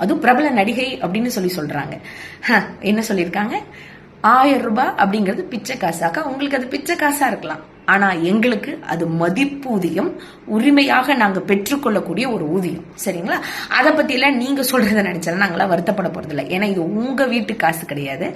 அதுவும் பிரபல நடிகை அப்படின்னு சொல்றாங்க. என்ன சொல்லியிருக்காங்க? 1000 ரூபாய் அப்படிங்கிறது பிச்சை காசாக்கா. உங்களுக்கு அது பிச்சை காசா இருக்கலாம், ஆனா எங்களுக்கு அது மதிப்பு ஊதியம், உரிமையாக நாங்க பெற்றுக்கொள்ளக்கூடிய ஒரு ஊதியம். சரிங்களா? அதை பத்தி எல்லாம் நீங்க சொல்றத நினைச்சாலும் நாங்களாம் வருத்தப்பட போறது இல்லை. ஏன்னா இது உங்க வீட்டு காசு கிடையாது.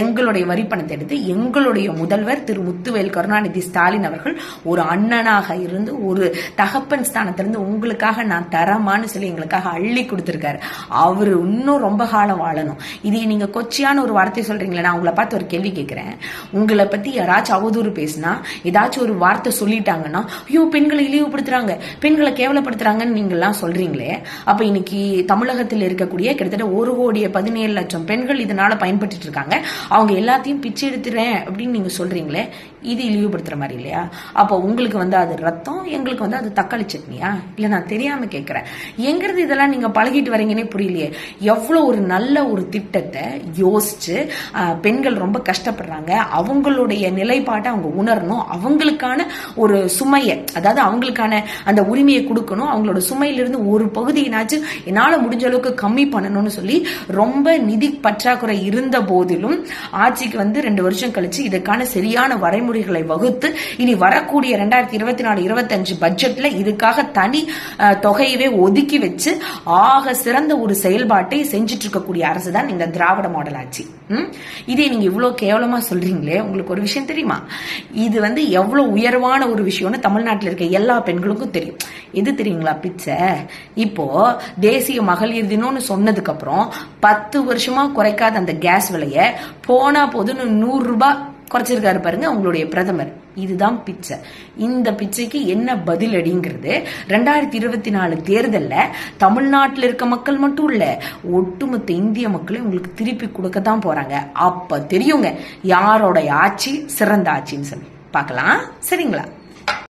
எங்களுடைய வரி பணத்தை எடுத்து எங்களுடைய முதல்வர் திரு முத்துவேல் கருணாநிதி ஸ்டாலின் அவர்கள் ஒரு அண்ணனாக இருந்து, ஒரு தகப்பன் ஸ்தானத்திலிருந்து உங்களுக்காக நான் தரமான்னு சொல்லி எங்களுக்காக அள்ளி கொடுத்திருக்காரு. அவரு இன்னும் ரொம்ப காலம் வாழணும். இதை நீங்க கொச்சியான ஒரு வார்த்தை சொல்றீங்களா? நான் உங்களை பார்த்து ஒரு கேள்வி கேட்கிறேன். உங்களை பத்தி யாராச்சும் அவதூறு பேசினா, ஏதாச்சும் ஒரு வார்த்தை சொல்லிட்டாங்கன்னா, ஐயோ பெண்களை இழிவுபடுத்துறாங்க, பெண்களை கேவலப்படுத்துறாங்கன்னு நீங்க எல்லாம் சொல்றீங்களே, அப்ப இன்னைக்கு தமிழகத்தில் இருக்கக்கூடிய கிட்டத்தட்ட 1,17,00,000 பெண்கள் இதனால பயன்பட்டு இருக்காங்க. அவங்க எல்லாத்தையும் பிச்சை எடுத்துறேன் அப்படின்னு நீங்க சொல்றீங்களே, இது இழிவுபடுத்துற மாதிரி இல்லையா? அப்போ உங்களுக்கு அது ரத்தம், எங்களுக்கு அது தக்காளி சட்னியா? இல்ல நான் தெரியாம கேட்கிறேன். எங்கிறது இதெல்லாம் நீங்க பழகிட்டு வரீங்கன்னே புரியலையே. எவ்வளவு ஒரு நல்ல ஒரு திட்டத்தை யோசிச்சு, பெண்கள் ரொம்ப கஷ்டப்படுறாங்க, அவங்களுடைய நிலைப்பாட்டை அவங்க உணரணும், அவங்களுக்கான ஒரு சுமையை, அதாவது அவங்களுக்கான அந்த உரிமையை கொடுக்கணும், அவங்களோட சுமையிலிருந்து ஒரு பகுதியினாச்சும் என்னால முடிஞ்ச அளவுக்கு கம்மி பண்ணணும்னு சொல்லி ரொம்ப நிதி பற்றாக்குறை இருந்த போதிலும் ஆட்சிக்கு 2 வருஷம் கழிச்சு இதுக்கான சரியான வரைமுறைகளை வகுத்து இனி வரக்கூடிய 2024-25 பட்ஜெட்ல இதுக்காக தனி தொகையவே ஒதுக்கி வச்சு ஆக சிறந்த ஒரு செயல்பாட்டை செஞ்சிட்டு இருக்கக்கூடிய அரசு தான் இந்த திராவிட மாடல் ஆட்சி. இதே நீங்க இவ்வளவு கேவலமா சொல்றீங்களே, உங்களுக்கு ஒரு விஷயம் தெரியுமா? இது எவ்வளவு உயர்வான ஒரு விஷயம்னு தமிழ்நாட்டில் இருக்க எல்லா பெண்களுக்கும் தெரியும். எது தெரியுங்களா? பிச்சை. இப்போ தேசிய மகளிர் தினம்னு சொன்னதுக்கு அப்புறம் 10 வருஷமா குறைக்காத அந்த கேஸ் விலைய போனா போதுன்னு 100 ரூபாய் குறைச்சிருக்காரு பாருங்க உங்களுடைய பிரதமர். இதுதான் பிச்சை. இந்த பிச்சைக்கு என்ன பதில் அடிங்கிறது 2024 தேர்தல்ல தமிழ்நாட்டில் இருக்க மக்கள் மட்டும் இல்ல, ஒட்டுமொத்த இந்திய மக்களே உங்களுக்கு திருப்பி கொடுக்கத்தான் போறாங்க. அப்ப தெரியுங்க யாரோட ஆட்சி சிறந்த ஆட்சின்னு சொல்லி. பார்க்கலாம். சரிங்களா?